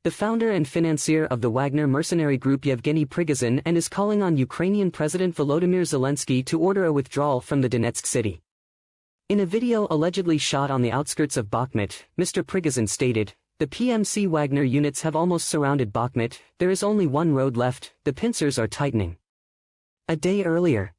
the founder and financier of the Wagner mercenary group Yevgeny Prigozhin, and is calling on Ukrainian President Volodymyr Zelensky to order a withdrawal from the Donetsk city. In a video allegedly shot on the outskirts of Bakhmut, Mr. Prigozhin stated, "The PMC Wagner units have almost surrounded Bakhmut, there is only one road left, the pincers are tightening." A day earlier,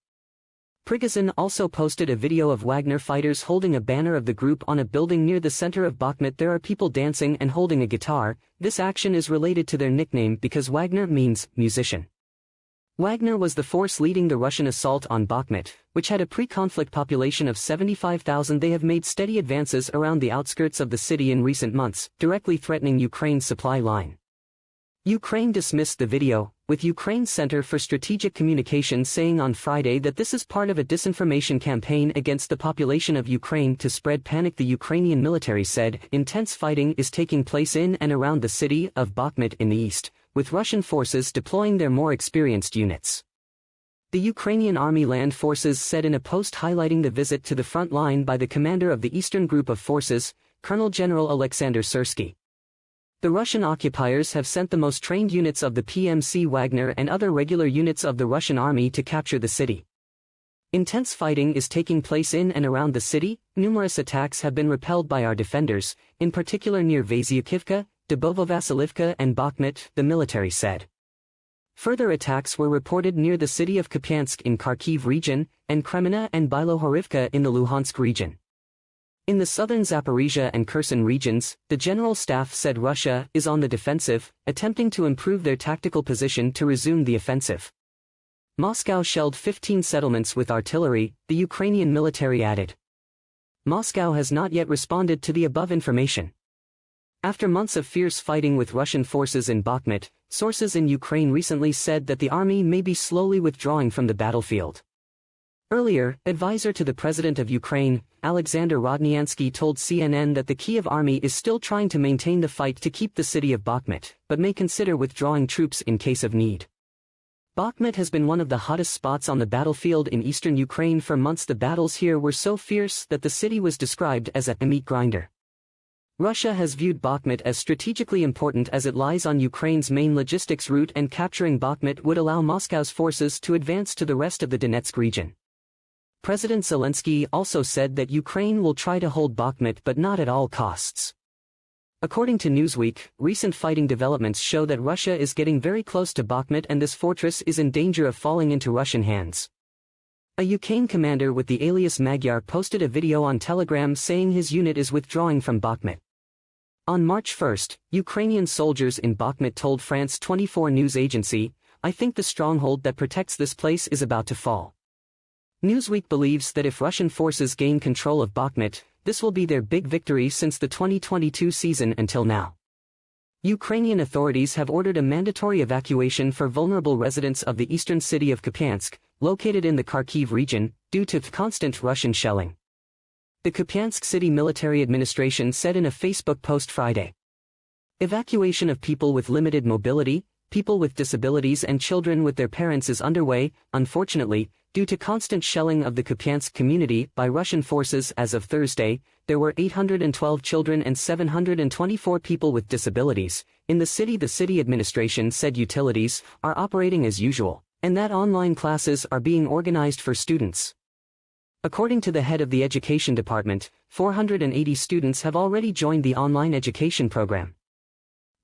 Prigozhin also posted a video of Wagner fighters holding a banner of the group on a building near the center of Bakhmut. There are people dancing and holding a guitar. This action is related to their nickname because Wagner means musician. Wagner was the force leading the Russian assault on Bakhmut, which had a pre-conflict population of 75,000. They have made steady advances around the outskirts of the city in recent months, directly threatening Ukraine's supply line. Ukraine dismissed the video, with Ukraine's Center for Strategic Communication saying on Friday that this is part of a disinformation campaign against the population of Ukraine to spread panic. The Ukrainian military said intense fighting is taking place in and around the city of Bakhmut in the east, with Russian forces deploying their more experienced units. The Ukrainian Army Land Forces said in a post highlighting the visit to the front line by the commander of the Eastern Group of Forces, Colonel General Alexander Syrsky. The Russian occupiers have sent the most trained units of the PMC Wagner and other regular units of the Russian army to capture the city. Intense fighting is taking place in and around the city. Numerous attacks have been repelled by our defenders, in particular near Vasyukivka, Dubovo-Vasilivka and Bakhmut, the military said. Further attacks were reported near the city of Kupiansk in Kharkiv region, and Kreminna and Bilohorivka in the Luhansk region. In the southern Zaporizhia and Kherson regions, the General Staff said Russia is on the defensive, attempting to improve their tactical position to resume the offensive. Moscow shelled 15 settlements with artillery, the Ukrainian military added. Moscow has not yet responded to the above information. After months of fierce fighting with Russian forces in Bakhmut, sources in Ukraine recently said that the army may be slowly withdrawing from the battlefield. Earlier, advisor to the president of Ukraine, Alexander Rodnyansky told CNN that the Kiev army is still trying to maintain the fight to keep the city of Bakhmut, but may consider withdrawing troops in case of need. Bakhmut has been one of the hottest spots on the battlefield in eastern Ukraine for months. The battles here were so fierce that the city was described as a meat grinder. Russia has viewed Bakhmut as strategically important as it lies on Ukraine's main logistics route, and capturing Bakhmut would allow Moscow's forces to advance to the rest of the Donetsk region. President Zelensky also said that Ukraine will try to hold Bakhmut but not at all costs. According to Newsweek, recent fighting developments show that Russia is getting very close to Bakhmut and this fortress is in danger of falling into Russian hands. A Ukraine commander with the alias Magyar posted a video on Telegram saying his unit is withdrawing from Bakhmut. On March 1, Ukrainian soldiers in Bakhmut told France 24 news agency, "I think the stronghold that protects this place is about to fall." Newsweek believes that if Russian forces gain control of Bakhmut, this will be their big victory since the 2022 season until now. Ukrainian authorities have ordered a mandatory evacuation for vulnerable residents of the eastern city of Kupiansk, located in the Kharkiv region, due to constant Russian shelling. The Kupiansk City Military Administration said in a Facebook post Friday. Evacuation of people with limited mobility, people with disabilities and children with their parents is underway. Unfortunately, due to constant shelling of the Kupiansk community by Russian forces as of Thursday, there were 812 children and 724 people with disabilities in the city. The city administration said utilities are operating as usual, and that online classes are being organized for students. According to the head of the education department, 480 students have already joined the online education program.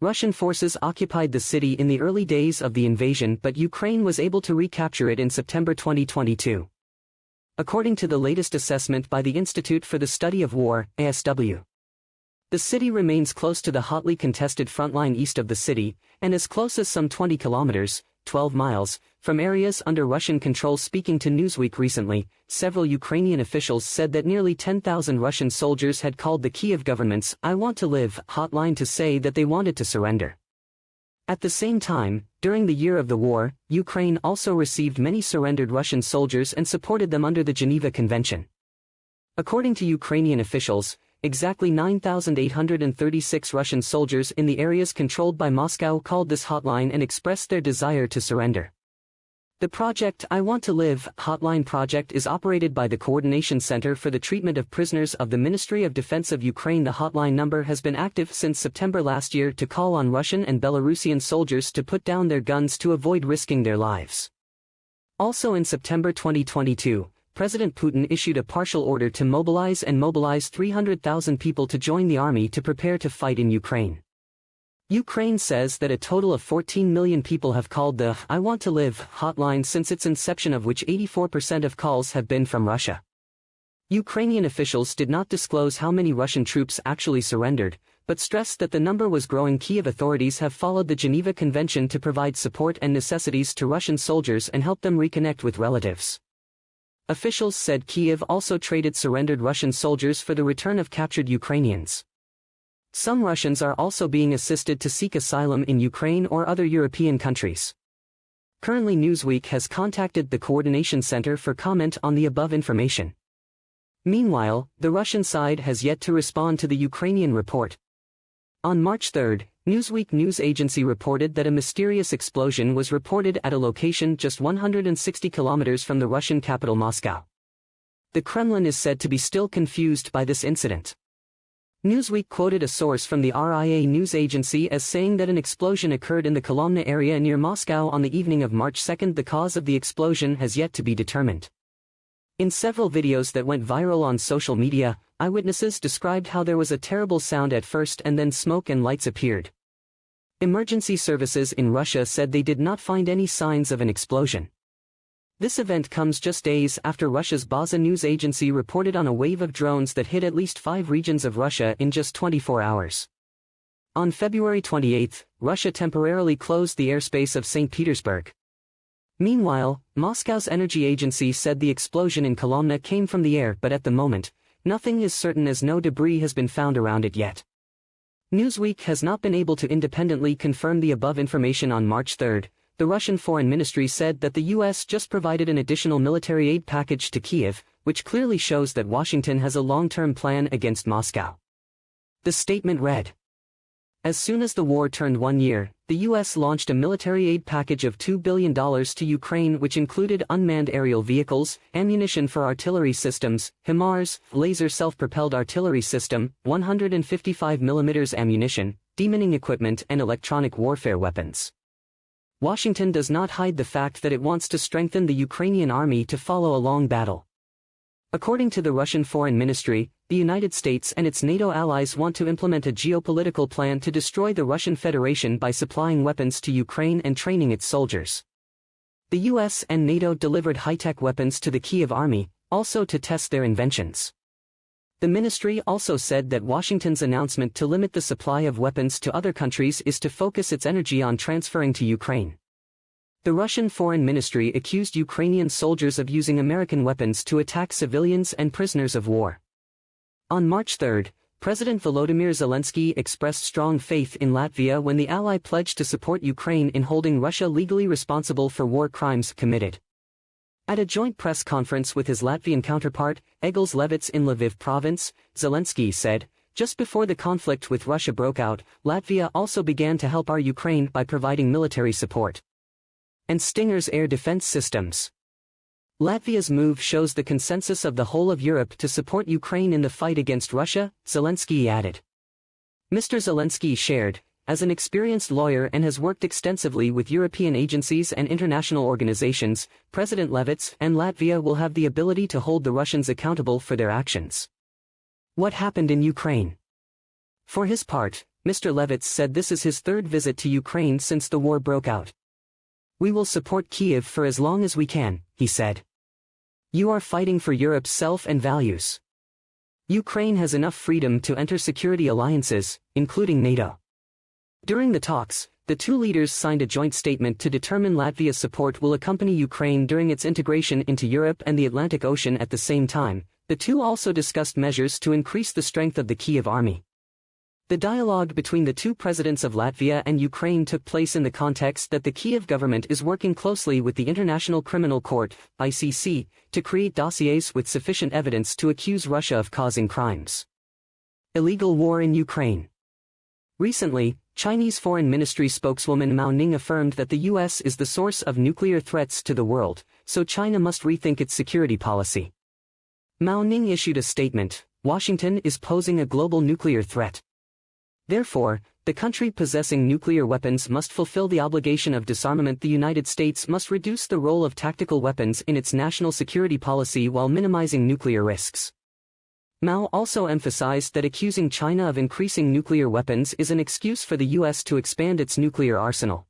Russian forces occupied the city in the early days of the invasion, but Ukraine was able to recapture it in September 2022. According to the latest assessment by the Institute for the Study of War, ASW. The city remains close to the hotly contested front line east of the city, and as close as some 20 kilometers, 12 miles, from areas under Russian control. Speaking to Newsweek recently, several Ukrainian officials said that nearly 10,000 Russian soldiers had called the Kiev government's "I Want to Live" hotline to say that they wanted to surrender. At the same time, during the year of the war, Ukraine also received many surrendered Russian soldiers and supported them under the Geneva Convention. According to Ukrainian officials, exactly 9,836 Russian soldiers in the areas controlled by Moscow called this hotline and expressed their desire to surrender. The project I Want to Live hotline project is operated by the Coordination Center for the Treatment of Prisoners of the Ministry of Defense of Ukraine. The hotline number has been active since September last year to call on Russian and Belarusian soldiers to put down their guns to avoid risking their lives. Also in September 2022, President Putin issued a partial order to mobilize 300,000 people to join the army to prepare to fight in Ukraine. Ukraine says that a total of 14 million people have called the I Want to Live hotline since its inception, of which 84% of calls have been from Russia. Ukrainian officials did not disclose how many Russian troops actually surrendered, but stressed that the number was growing. Kyiv authorities have followed the Geneva Convention to provide support and necessities to Russian soldiers and help them reconnect with relatives. Officials said Kyiv also traded surrendered Russian soldiers for the return of captured Ukrainians. Some Russians are also being assisted to seek asylum in Ukraine or other European countries. Currently, Newsweek has contacted the Coordination Center for comment on the above information. Meanwhile, the Russian side has yet to respond to the Ukrainian report. On March 3, Newsweek news agency reported that a mysterious explosion was reported at a location just 160 kilometers from the Russian capital Moscow. The Kremlin is said to be still confused by this incident. Newsweek quoted a source from the RIA news agency as saying that an explosion occurred in the Kolomna area near Moscow on the evening of March 2. The cause of the explosion has yet to be determined. In several videos that went viral on social media, eyewitnesses described how there was a terrible sound at first and then smoke and lights appeared. Emergency services in Russia said they did not find any signs of an explosion. This event comes just days after Russia's Baza news agency reported on a wave of drones that hit at least 5 regions of Russia in just 24 hours. On February 28, Russia temporarily closed the airspace of St. Petersburg. Meanwhile, Moscow's energy agency said the explosion in Kolomna came from the air, but at the moment, nothing is certain as no debris has been found around it yet. Newsweek has not been able to independently confirm the above information. On March 3, the Russian Foreign Ministry said that the U.S. just provided an additional military aid package to Kyiv, which clearly shows that Washington has a long-term plan against Moscow. The statement read, "As soon as the war turned 1 year, the U.S. launched a military aid package of $2 billion to Ukraine, which included unmanned aerial vehicles, ammunition for artillery systems, HIMARS, laser self-propelled artillery system, 155mm ammunition, demining equipment and electronic warfare weapons." Washington does not hide the fact that it wants to strengthen the Ukrainian army to follow a long battle. According to the Russian Foreign Ministry, the United States and its NATO allies want to implement a geopolitical plan to destroy the Russian Federation by supplying weapons to Ukraine and training its soldiers. The US and NATO delivered high-tech weapons to the Kyiv army, also to test their inventions. The ministry also said that Washington's announcement to limit the supply of weapons to other countries is to focus its energy on transferring to Ukraine. The Russian Foreign Ministry accused Ukrainian soldiers of using American weapons to attack civilians and prisoners of war. On March 3, President Volodymyr Zelensky expressed strong faith in Latvia when the ally pledged to support Ukraine in holding Russia legally responsible for war crimes committed. At a joint press conference with his Latvian counterpart, Egils Levits in Lviv province, Zelensky said, "Just before the conflict with Russia broke out, Latvia also began to help our Ukraine by providing military support and Stinger's air defense systems." Latvia's move shows the consensus of the whole of Europe to support Ukraine in the fight against Russia, Zelensky added. Mr. Zelensky shared, as an experienced lawyer and has worked extensively with European agencies and international organizations, President Levits and Latvia will have the ability to hold the Russians accountable for their actions. What happened in Ukraine? For his part, Mr. Levits said this is his third visit to Ukraine since the war broke out. "We will support Kyiv for as long as we can," he said. "You are fighting for Europe's self and values. Ukraine has enough freedom to enter security alliances, including NATO." During the talks, the two leaders signed a joint statement to determine Latvia's support will accompany Ukraine during its integration into Europe and the Atlantic Ocean. At the same time, the two also discussed measures to increase the strength of the Kyiv army. The dialogue between the two presidents of Latvia and Ukraine took place in the context that the Kyiv government is working closely with the International Criminal Court, ICC, to create dossiers with sufficient evidence to accuse Russia of causing crimes. Illegal war in Ukraine. Recently, Chinese Foreign Ministry spokeswoman Mao Ning affirmed that the U.S. is the source of nuclear threats to the world, so China must rethink its security policy. Mao Ning issued a statement: "Washington is posing a global nuclear threat. Therefore, the country possessing nuclear weapons must fulfill the obligation of disarmament. The United States must reduce the role of tactical weapons in its national security policy while minimizing nuclear risks." Mao also emphasized that accusing China of increasing nuclear weapons is an excuse for the U.S. to expand its nuclear arsenal.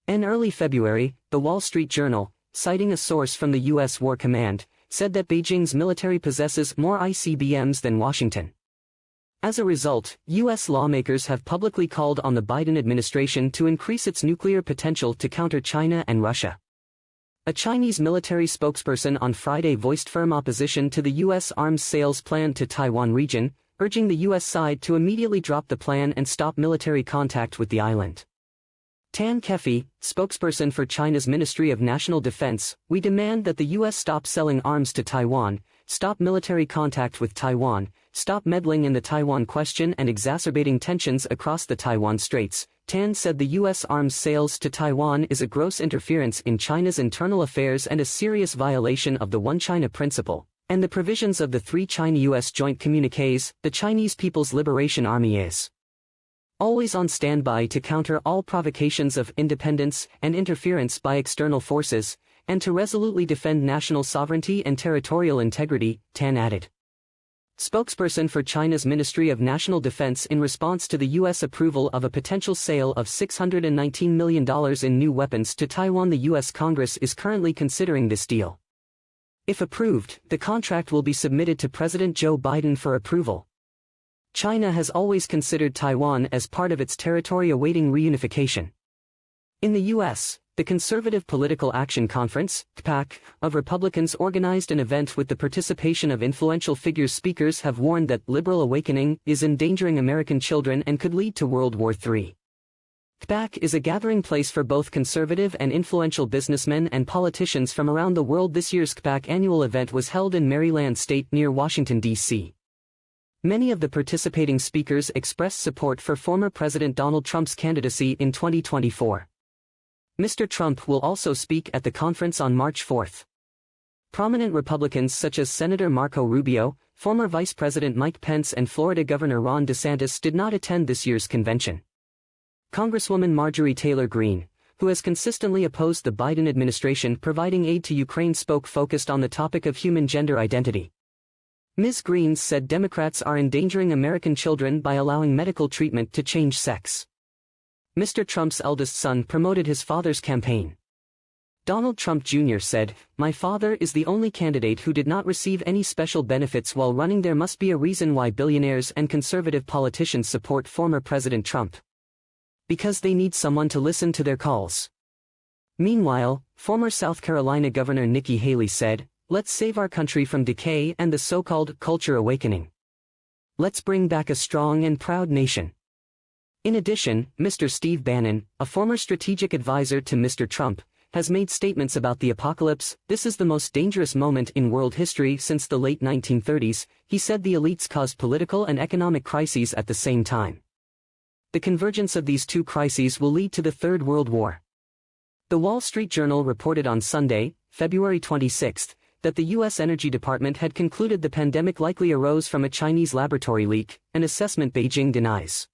In early February, The Wall Street Journal, citing a source from the U.S. War Command, said that Beijing's military possesses more ICBMs than Washington. As a result, U.S. lawmakers have publicly called on the Biden administration to increase its nuclear potential to counter China and Russia. A Chinese military spokesperson on Friday voiced firm opposition to the U.S. arms sales plan to Taiwan region, urging the U.S. side to immediately drop the plan and stop military contact with the island. Tan Kefi, spokesperson for China's Ministry of National Defense: "We demand that the U.S. stop selling arms to Taiwan, stop military contact with Taiwan, stop meddling in the Taiwan question and exacerbating tensions across the Taiwan Straits." Tan said the U.S. arms sales to Taiwan is a gross interference in China's internal affairs and a serious violation of the One China principle, and the provisions of the three China-U.S. joint communiques. "The Chinese People's Liberation Army is always on standby to counter all provocations of independence and interference by external forces, and to resolutely defend national sovereignty and territorial integrity," Tan added. Spokesperson for China's Ministry of National Defense: "In response to the U.S. approval of a potential sale of $619 million in new weapons to Taiwan, the U.S. Congress is currently considering this deal. If approved, the contract will be submitted to President Joe Biden for approval." China has always considered Taiwan as part of its territory awaiting reunification. In the U.S., the Conservative Political Action Conference, CPAC, of Republicans organized an event with the participation of influential figures. Speakers have warned that liberal awakening is endangering American children and could lead to World War III. CPAC is a gathering place for both conservative and influential businessmen and politicians from around the world. This year's CPAC annual event was held in Maryland State near Washington, D.C. Many of the participating speakers expressed support for former President Donald Trump's candidacy in 2024. Mr. Trump will also speak at the conference on March 4. Prominent Republicans such as Senator Marco Rubio, former Vice President Mike Pence, and Florida Governor Ron DeSantis did not attend this year's convention. Congresswoman Marjorie Taylor Greene, who has consistently opposed the Biden administration providing aid to Ukraine, focused on the topic of human gender identity. Ms. Greene said Democrats are endangering American children by allowing medical treatment to change sex. Mr. Trump's eldest son promoted his father's campaign. Donald Trump Jr. said, "My father is the only candidate who did not receive any special benefits while running. There must be a reason why billionaires and conservative politicians support former President Trump. Because they need someone to listen to their calls." Meanwhile, former South Carolina Governor Nikki Haley said, "Let's save our country from decay and the so-called culture awakening. Let's bring back a strong and proud nation." In addition, Mr. Steve Bannon, a former strategic advisor to Mr. Trump, has made statements about the apocalypse. "This is the most dangerous moment in world history since the late 1930s, he said. The elites caused political and economic crises at the same time. The convergence of these two crises will lead to the Third World War. The Wall Street Journal reported on Sunday, February 26, that the U.S. Energy Department had concluded the pandemic likely arose from a Chinese laboratory leak, an assessment Beijing denies.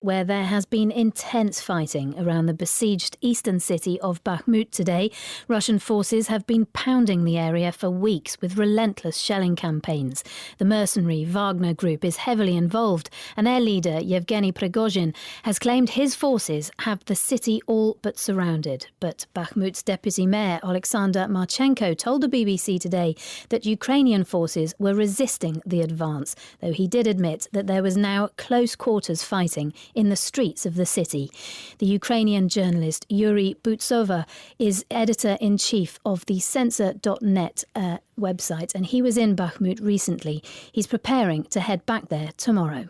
Where there has been intense fighting around the besieged eastern city of Bakhmut today. Russian forces have been pounding the area for weeks with relentless shelling campaigns. The mercenary Wagner Group is heavily involved, and their leader, Yevgeny Prigozhin, has claimed his forces have the city all but surrounded. But Bakhmut's deputy mayor, Alexander Marchenko, told the BBC today that Ukrainian forces were resisting the advance, though he did admit that there was now close-quarters fighting in the streets of the city. The Ukrainian journalist Yuri Butsova is editor-in-chief of the Censor.net website, and he was in Bakhmut recently. He's preparing to head back there tomorrow.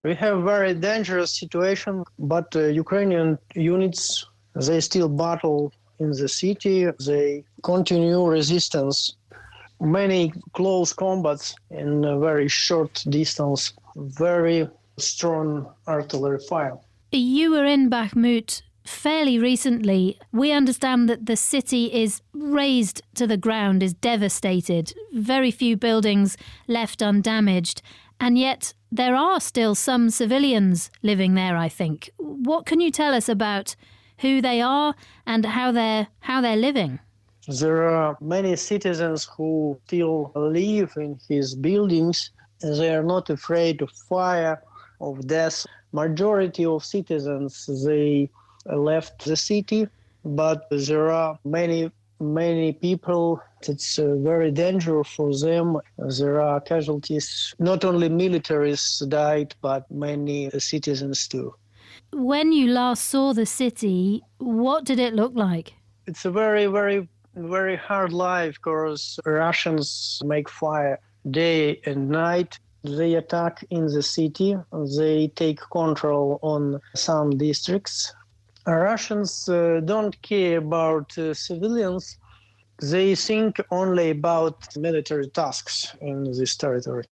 We have a very dangerous situation, but Ukrainian units, they still battle in the city. They continue resistance. Many close combats in a very short distance. Very strong artillery fire. You were in Bakhmut fairly recently. We understand that the city is razed to the ground, is devastated, very few buildings left undamaged, and yet there are still some civilians living there, I think. What can you tell us about who they are and how they're living? There are many citizens who still live in his buildings. They are not afraid of fire, of death. Majority of citizens, they left the city, but there are many people. It's very dangerous for them. There are casualties. Not only militaries died, but many citizens too. When you last saw the city, what did it look like? It's a very hard life because Russians make fire day and night. They attack in the city. They take control on some districts. Russians don't care about civilians. They think only about military tasks in this territory.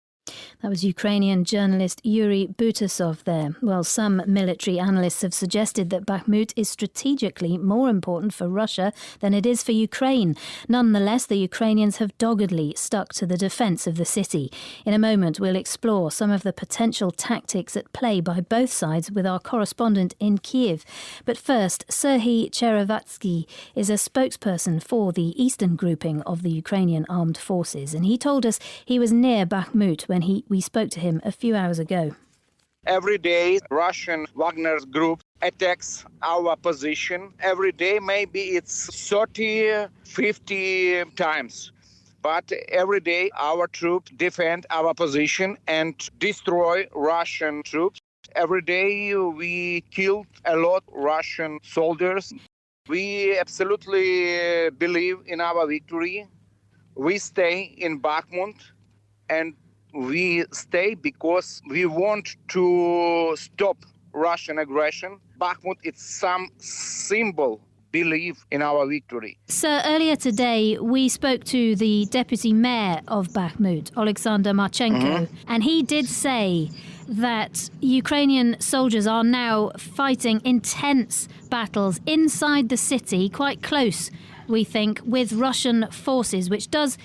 That was Ukrainian journalist Yuri Butasov there. Well, some military analysts have suggested that Bakhmut is strategically more important for Russia than it is for Ukraine. Nonetheless, the Ukrainians have doggedly stuck to the defence of the city. In a moment, we'll explore some of the potential tactics at play by both sides with our correspondent in Kiev. But first, Serhiy Cherevatsky is a spokesperson for the eastern grouping of the Ukrainian armed forces, and he told us he was near Bakhmut when we spoke to him a few hours ago. Every day, Russian Wagner group attacks our position. Every day, maybe it's 30, 50 times. But every day, our troops defend our position and destroy Russian troops. Every day, we killed a lot of Russian soldiers. We absolutely believe in our victory. We stay in Bakhmut, and we stay because we want to stop Russian aggression. Bakhmut is some symbol belief in our victory. Sir, earlier today we spoke to the deputy mayor of Bakhmut, Alexander Marchenko, and he did say that Ukrainian soldiers are now fighting intense battles inside the city, quite close, we think, with Russian forces, which does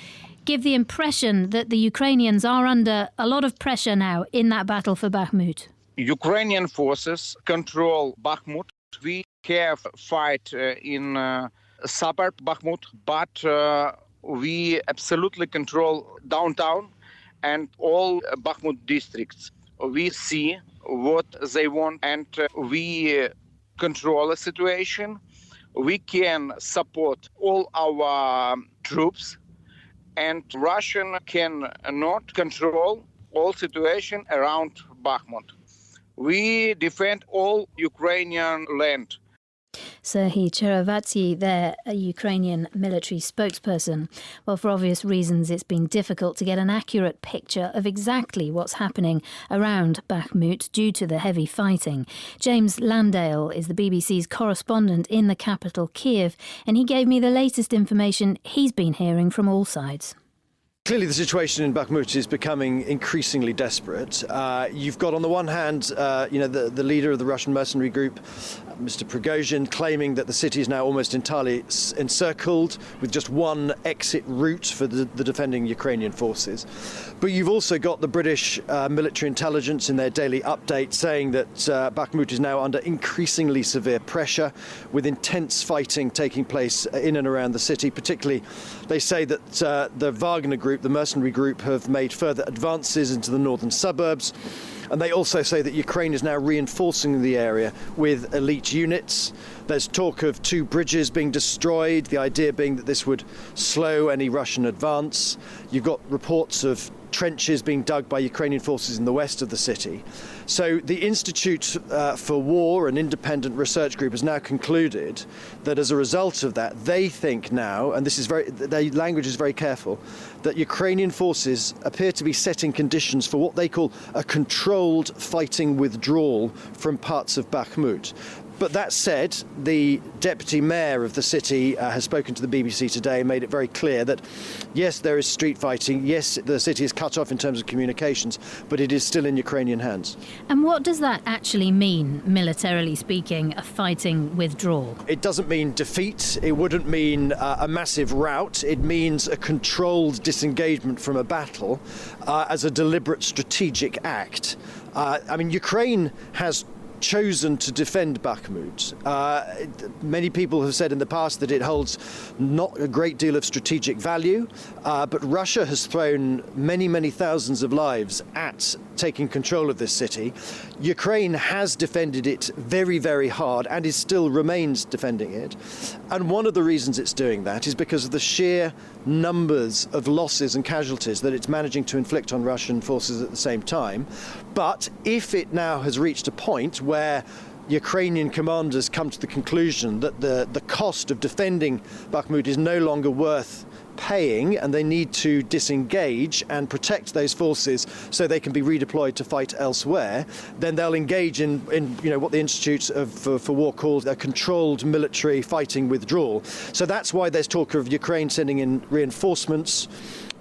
give the impression that the Ukrainians are under a lot of pressure now in that battle for Bakhmut. Ukrainian forces control Bakhmut. We have fight in suburb Bakhmut, but we absolutely control downtown and all Bakhmut districts. We see what they want and we control the situation. We can support all our troops, and Russian cannot control all situation around Bakhmut. We defend all Ukrainian land. Serhiy Cherevatsky there, a Ukrainian military spokesperson. Well, for obvious reasons, it's been difficult to get an accurate picture of exactly what's happening around Bakhmut due to the heavy fighting. James Landale is the BBC's correspondent in the capital, Kiev, and he gave me the latest information he's been hearing from all sides. Clearly, the situation in Bakhmut is becoming increasingly desperate. You've got, on the one hand, the leader of the Russian mercenary group, Mr. Prigozhin, claiming that the city is now almost entirely encircled with just one exit route for the defending Ukrainian forces. But you've also got the British military intelligence in their daily update saying that Bakhmut is now under increasingly severe pressure, with intense fighting taking place in and around the city. Particularly, they say that the Wagner group, the mercenary group, have made further advances into the northern suburbs. And they also say that Ukraine is now reinforcing the area with elite units. There's talk of 2 bridges being destroyed, the idea being that this would slow any Russian advance. You've got reports of trenches being dug by Ukrainian forces in the west of the city. So the Institute for War, an independent research group, has now concluded that as a result of that, they think now, and this is their language is very careful, that Ukrainian forces appear to be setting conditions for what they call a controlled fighting withdrawal from parts of Bakhmut. But that said, the deputy mayor of the city has spoken to the BBC today and made it very clear that, yes, there is street fighting. Yes, the city is cut off in terms of communications, but it is still in Ukrainian hands. And what does that actually mean, militarily speaking, a fighting withdrawal? It doesn't mean defeat. It wouldn't mean a massive rout. It means a controlled disengagement from a battle as a deliberate strategic act. Ukraine has chosen to defend Bakhmut. Many people have said in the past that it holds not a great deal of strategic value, but Russia has thrown many, many thousands of lives at taking control of this city. Ukraine has defended it very, very hard and still remains defending it. And one of the reasons it's doing that is because of the sheer numbers of losses and casualties that it's managing to inflict on Russian forces at the same time. But if it now has reached a point where Ukrainian commanders come to the conclusion that the cost of defending Bakhmut is no longer worth paying and they need to disengage and protect those forces so they can be redeployed to fight elsewhere, then they'll engage in what the Institute for War calls a controlled military fighting withdrawal. So that's why there's talk of Ukraine sending in reinforcements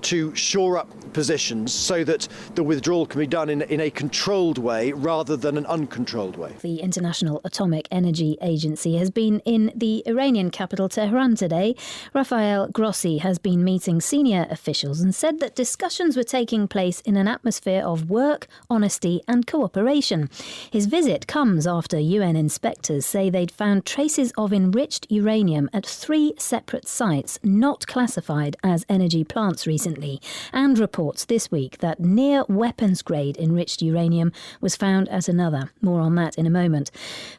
to shore up positions so that the withdrawal can be done in a controlled way rather than an uncontrolled way. The International Atomic Energy Agency has been in the Iranian capital Tehran today. Rafael Grossi has been meeting senior officials and said that discussions were taking place in an atmosphere of work, honesty and cooperation. His visit comes after UN inspectors say they'd found traces of enriched uranium at 3 separate sites not classified as energy plants recently, and reports this week that near weapons-grade enriched uranium was found at another. More on that in a moment.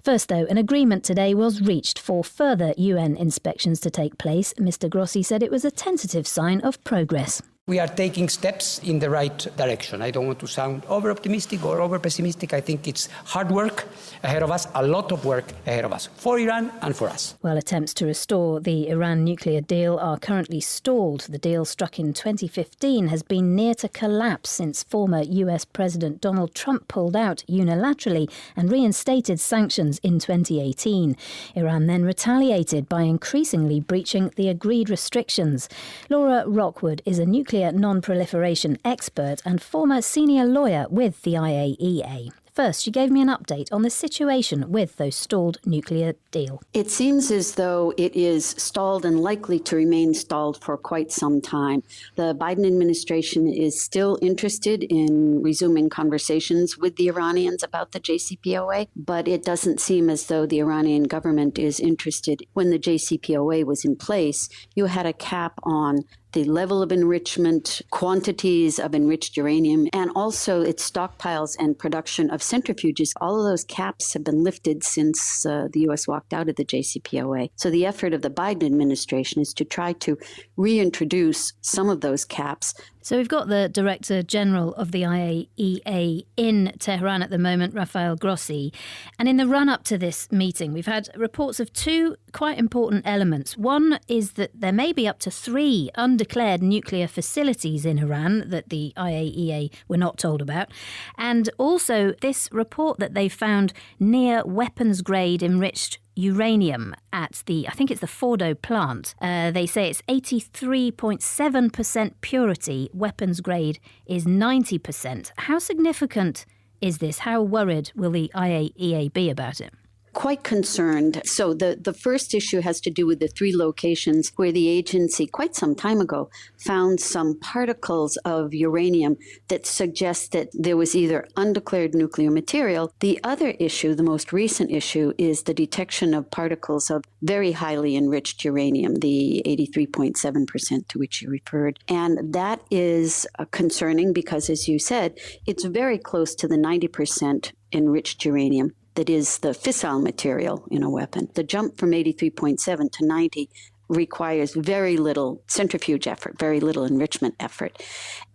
First, though, an agreement today was reached for further UN inspections to take place. Mr. Grossi said it was a tentative sign of progress. We are taking steps in the right direction. I don't want to sound over-optimistic or over-pessimistic. I think it's hard work ahead of us, a lot of work ahead of us, for Iran and for us. Well, attempts to restore the Iran nuclear deal are currently stalled. The deal struck in 2015 has been near to collapse since former US President Donald Trump pulled out unilaterally and reinstated sanctions in 2018. Iran then retaliated by increasingly breaching the agreed restrictions. Laura Rockwood is a nuclear non-proliferation expert and former senior lawyer with the IAEA. First, she gave me an update on the situation with those stalled nuclear deal. It seems as though it is stalled and likely to remain stalled for quite some time. The Biden administration is still interested in resuming conversations with the Iranians about the JCPOA, but it doesn't seem as though the Iranian government is interested. When the JCPOA was in place, you had a cap on the level of enrichment, quantities of enriched uranium, and also its stockpiles and production of centrifuges. All of those caps have been lifted since the U.S. walked out of the JCPOA. So the effort of the Biden administration is to try to reintroduce some of those caps. So we've got the Director General of the IAEA in Tehran at the moment, Rafael Grossi. And in the run-up to this meeting, we've had reports of 2 quite important elements. One is that there may be up to 3 undeclared nuclear facilities in Iran that the IAEA were not told about. And also this report that they found near weapons-grade enriched uranium at the, I think it's the Fordo plant. They say it's 83.7% purity. Weapons grade is 90%. How significant is this? How worried will the IAEA be about it? Quite concerned. So the first issue has to do with the 3 locations where the agency quite some time ago found some particles of uranium that suggest that there was either undeclared nuclear material. The other issue, the most recent issue, is the detection of particles of very highly enriched uranium, the 83.7% to which you referred. And that is concerning because, as you said, it's very close to the 90% enriched uranium that is the fissile material in a weapon. The jump from 83.7 to 90 requires very little centrifuge effort, very little enrichment effort.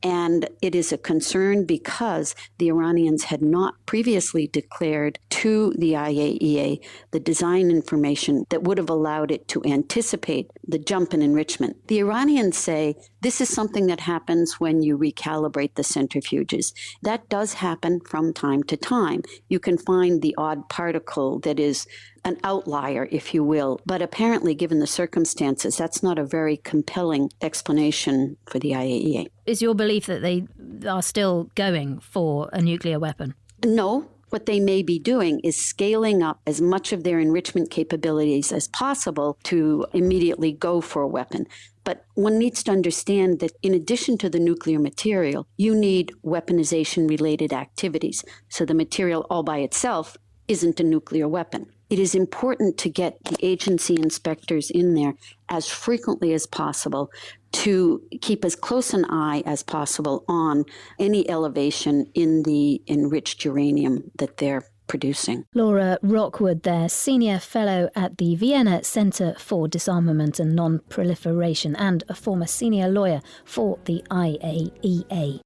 And it is a concern because the Iranians had not previously declared to the IAEA the design information that would have allowed it to anticipate the jump in enrichment. The Iranians say this is something that happens when you recalibrate the centrifuges. That does happen from time to time. You can find the odd particle that is an outlier, if you will. But apparently, given the circumstances, that's not a very compelling explanation for the IAEA. Is your belief that they are still going for a nuclear weapon? No. What they may be doing is scaling up as much of their enrichment capabilities as possible to immediately go for a weapon. But one needs to understand that in addition to the nuclear material, you need weaponization-related activities. So the material all by itself isn't a nuclear weapon. It is important to get the agency inspectors in there as frequently as possible to keep as close an eye as possible on any elevation in the enriched uranium that they're producing. Laura Rockwood there, Senior Fellow at the Vienna Centre for Disarmament and Non-Proliferation and a former senior lawyer for the IAEA.